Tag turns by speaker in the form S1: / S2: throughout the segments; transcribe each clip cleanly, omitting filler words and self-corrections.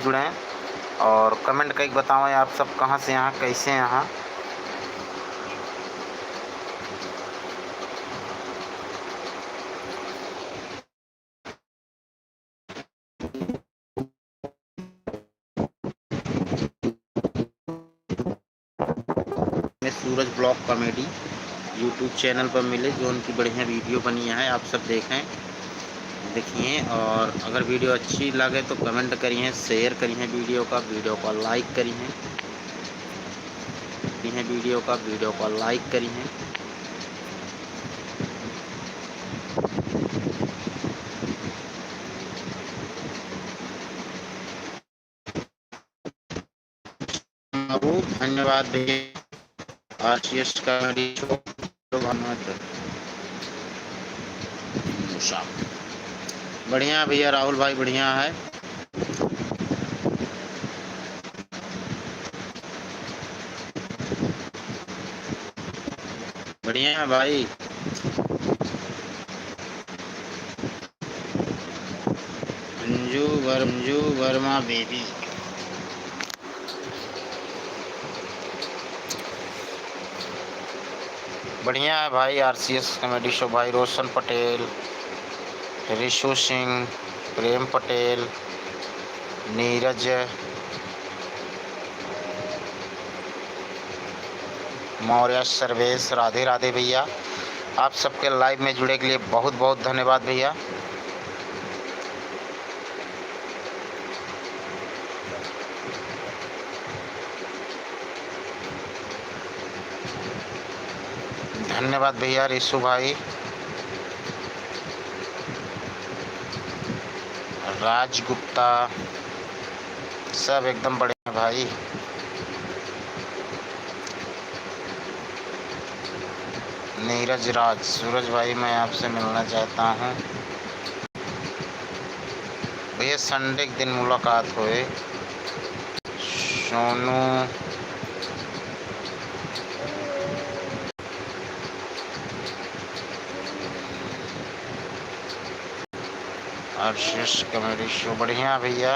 S1: जुड़ें और कमेंट करके बताएं आप सब कहाँ से यहाँ, कैसे यहाँ। सूरज ब्लॉग कॉमेडी यूट्यूब चैनल पर मिले, जो उनकी बढ़िया वीडियो बनी है, आप सब देखें, देखिए। और अगर वीडियो अच्छी लगे तो कमेंट करिए, शेयर करिए वीडियो को लाइक करिए, वीडियो को लाइक करिए। धन्यवाद भैया। आरसीएस का बढ़िया भैया, राहुल भाई बढ़िया है। बढ़िया है भाई। अंजू वर्मा बेबी, बढ़िया है भाई। आरसीएस कॉमेडी शो भाई। रोशन पटेल, रिशु सिंह, प्रेम पटेल, नीरज, मौर्य, सर्वेश, राधे राधे भैया। आप सबके लाइव में जुड़े के लिए बहुत बहुत धन्यवाद भैया। धन्यवाद भैया। रिशु भाई, राज गुप्ता, सब एकदम बढ़िया भाई। नीरज राज, सूरज भाई मैं आपसे मिलना चाहता हूँ भैया, संडे के दिन मुलाकात हुए। सोनू, आरसीएस कॉमेडी शो बढ़िया भैया।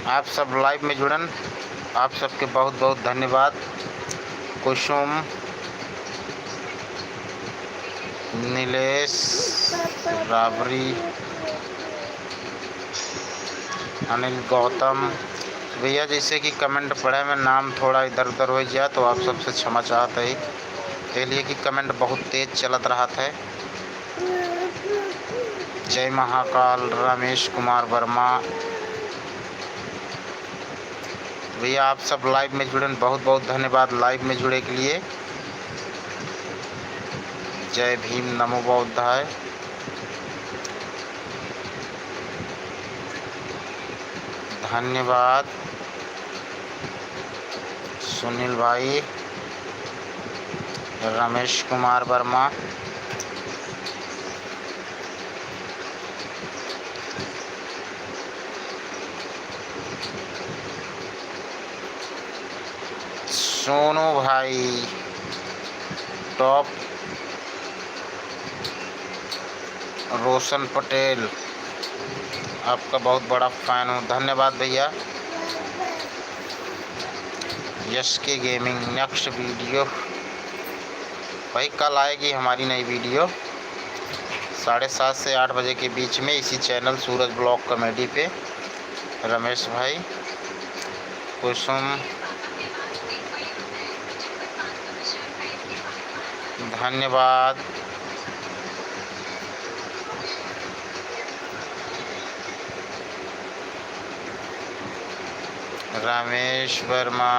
S1: आप सब लाइव में जुड़न, आप सबके बहुत बहुत धन्यवाद। कुसुम, नीलेश, राबरी, अनिल, गौतम भैया। जैसे कि कमेंट पढ़े में नाम थोड़ा इधर उधर हो जाए तो आप सबसे क्षमा चाहते ही, के लिए कि कमेंट बहुत तेज चलत रहा था। जय महाकाल, रमेश कुमार वर्मा भैया। आप सब लाइव में जुड़े, बहुत बहुत धन्यवाद लाइव में जुड़े के लिए। जय भीम, नमो बुद्धाय। धन्यवाद सुनील भाई, रमेश कुमार वर्मा, सोनू भाई टॉप, रोशन पटेल, आपका बहुत बड़ा फैन हूँ, धन्यवाद भैया। यश के गेमिंग, नेक्स्ट वीडियो भाई कल आएगी हमारी नई वीडियो 7:30 से 8 बजे के बीच में, इसी चैनल सूरज ब्लॉग कॉमेडी पे। रमेश भाई, कुसुम, धन्यवाद। रमेश वर्मा,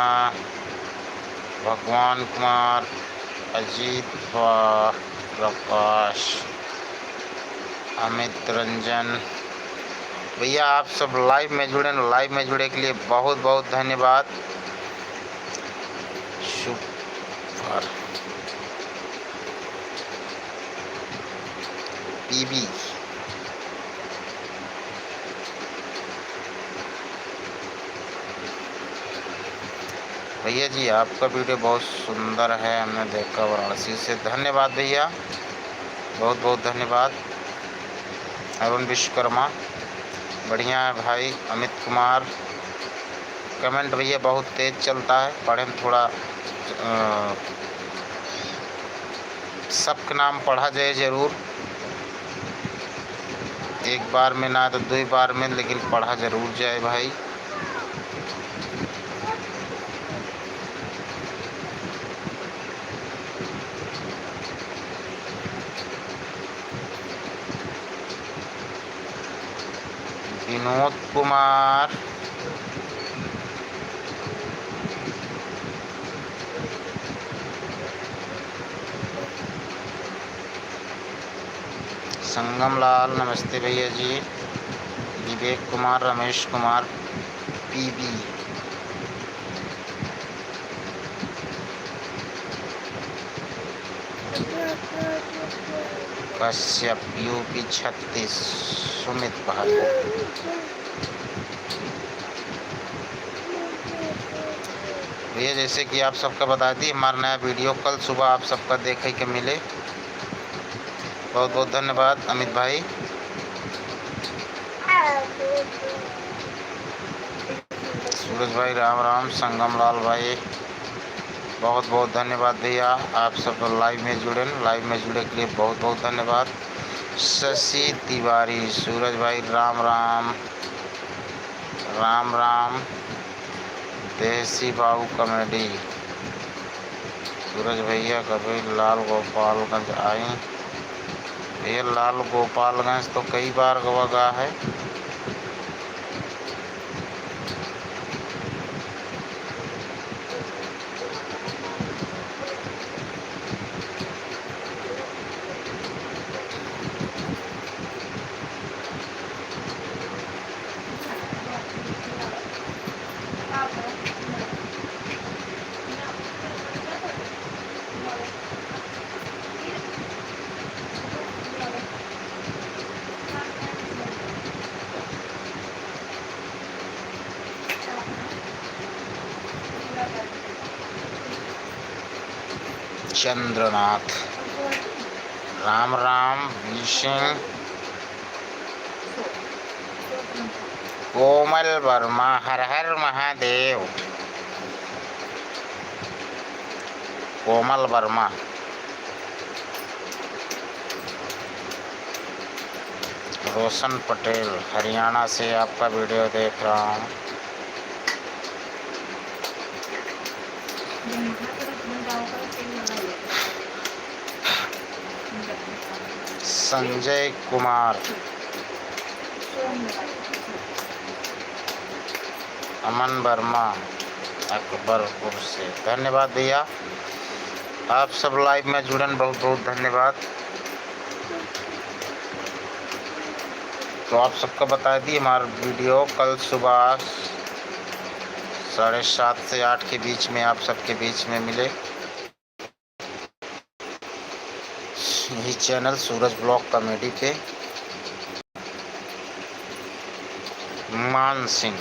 S1: भगवान कुमार, अजीत प्रकाश, अमित रंजन भैया। आप सब लाइव में जुड़े, लाइव में जुड़े के लिए बहुत बहुत धन्यवाद। शुभ पीबी, भैया जी आपका वीडियो बहुत सुंदर है, हमने देखा वाराणसी से। धन्यवाद भैया, बहुत बहुत धन्यवाद। अरुण विश्वकर्मा, बढ़िया है भाई। अमित कुमार, कमेंट भैया बहुत तेज चलता है, पढ़े में थोड़ा सबका नाम पढ़ा जाए ज़रूर, एक बार में ना तो 2 बार में, लेकिन पढ़ा ज़रूर जाए भाई। विनोद कुमार, संगम लाल, नमस्ते भैया जी। विवेक कुमार, रमेश कुमार, पीबी, कश्यप, यूपी 36, सुमित भाई। भैया जैसे कि आप सबका बता दी, हमारा नया वीडियो कल सुबह आप सबका देखे के मिले। बहुत बहुत धन्यवाद अमित भाई। सूरज भाई राम राम। संगम लाल भाई बहुत बहुत धन्यवाद भैया, आप सब लाइव में जुड़े के लिए बहुत बहुत धन्यवाद। शशि तिवारी, सूरज भाई राम राम राम राम। देसी बाबू कॉमेडी, सूरज भैया कभी लाल गोपालगंज आई? ये लाल गोपालगंज तो कई बार गवा है। चंद्रनाथ, राम राम। सिंह, कोमल वर्मा, हर हर महादेव। कोमल वर्मा, रोशन पटेल, हरियाणा से आपका वीडियो देख रहा हूँ। संजय कुमार, अमन वर्मा, अकबरपुर से, धन्यवाद भैया, आप सब लाइव में जुड़न बहुत बहुत धन्यवाद। तो आप सबका बता दी, हमारा वीडियो कल सुबह 7:30 से 8 के बीच में आप सबके बीच में मिले। यही चैनल सूरज ब्लॉग कॉमेडी पे। मान सिंह,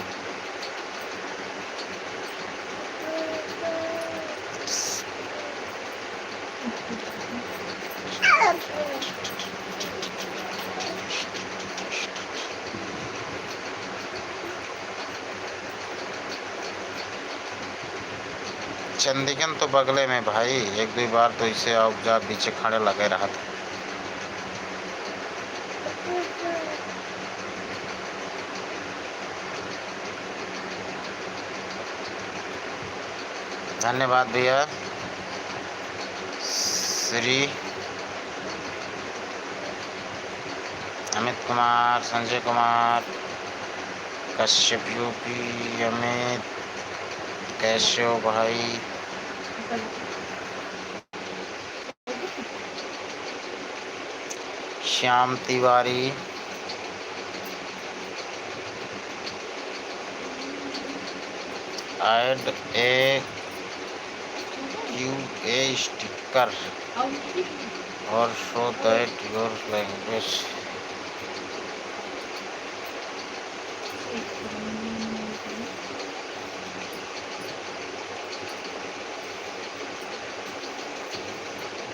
S1: चंदीगढ़ तो बगले में भाई, 1-2 बार तो इसे जा पीछे खड़े लगे रहा था। धन्यवाद भैया। श्री अमित कुमार, संजय कुमार, कश्यप यूपी, अमित, कैसे हो भाई? Shyam Tiwari, add a QA sticker और शो दैट योर लैंग्वेज।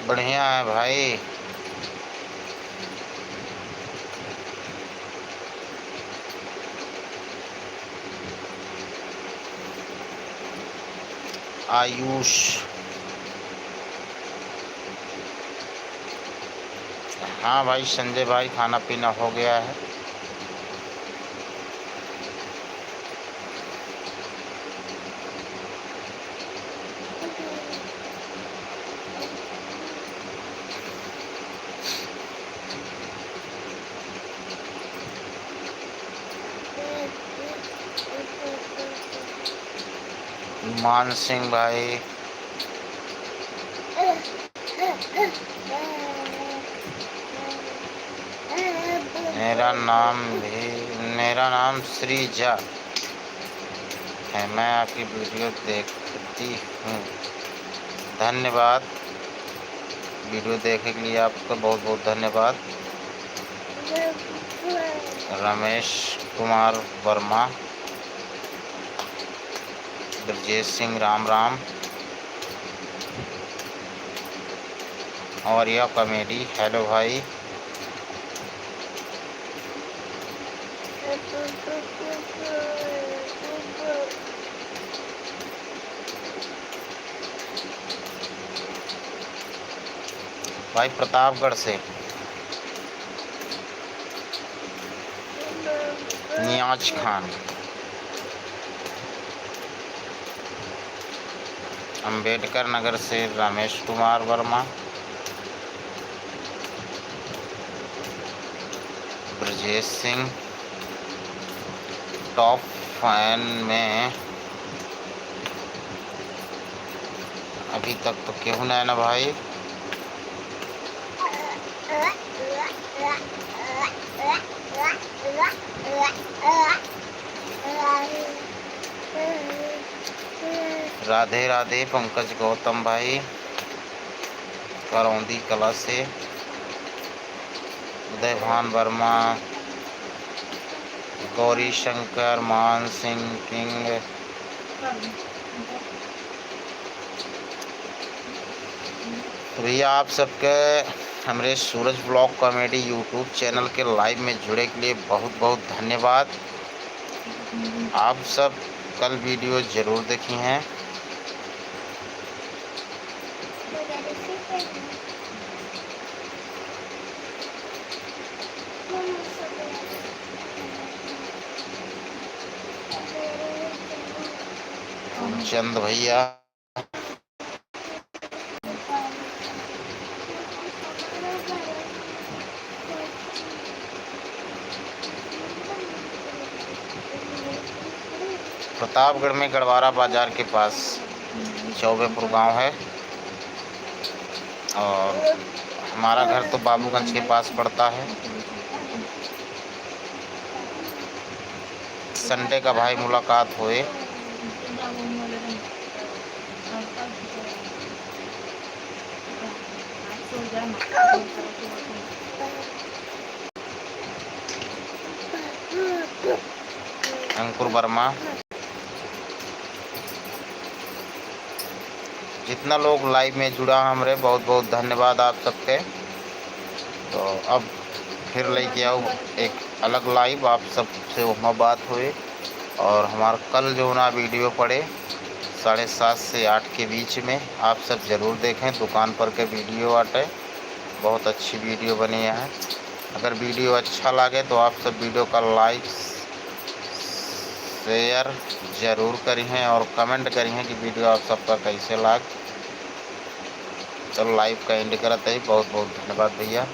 S1: बढ़िया है भाई। आयुष, हाँ भाई संजय भाई, खाना पीना हो गया है। मान सिंह भाई, मेरा नाम श्रीजा है, मैं आपकी वीडियो देखती हूँ। धन्यवाद, वीडियो देखने के लिए आपका बहुत बहुत धन्यवाद। रमेश कुमार वर्मा, ब्रजेश सिंह, राम राम। और यह कॉमेडी, हेलो भाई। भाई प्रतापगढ़ से नियाज खान, अंबेडकर नगर से रमेश कुमार वर्मा, ब्रजेश सिंह, टॉप फैन में अभी तक तो क्यों ना है ना भाई। राधे राधे पंकज गौतम भाई, करौंदी कला से उदयभान वर्मा, गौरी शंकर, मान सिंह किंग, भैया आप सबके हमारे सूरज ब्लॉग कॉमेडी यूट्यूब चैनल के लाइव में जुड़े के लिए बहुत बहुत धन्यवाद। आप सब कल वीडियो ज़रूर देखी हैं। चंद भैया, प्रतापगढ़ में गढ़वारा बाजार के पास चौबेपुर गांव है और हमारा घर तो बाबूगंज के पास पड़ता है। संडे का भाई मुलाकात हुए। अंकुर वर्मा, जितना लोग लाइव में जुड़ा हमारे बहुत बहुत धन्यवाद आप सबके। तो अब फिर लेके आओ एक अलग लाइव, आप सबसे वहाँ बात हुई। और हमारा कल जो ना वीडियो पड़े 7:30 से 8 के बीच में, आप सब ज़रूर देखें। दुकान पर के वीडियो आटे बहुत अच्छी वीडियो बनी है। अगर वीडियो अच्छा लगे तो आप सब वीडियो का लाइक शेयर ज़रूर करें और कमेंट करें कि वीडियो आप सबका कैसे लग। चलो लाइव का एंड करते हैं। बहुत बहुत धन्यवाद भैया।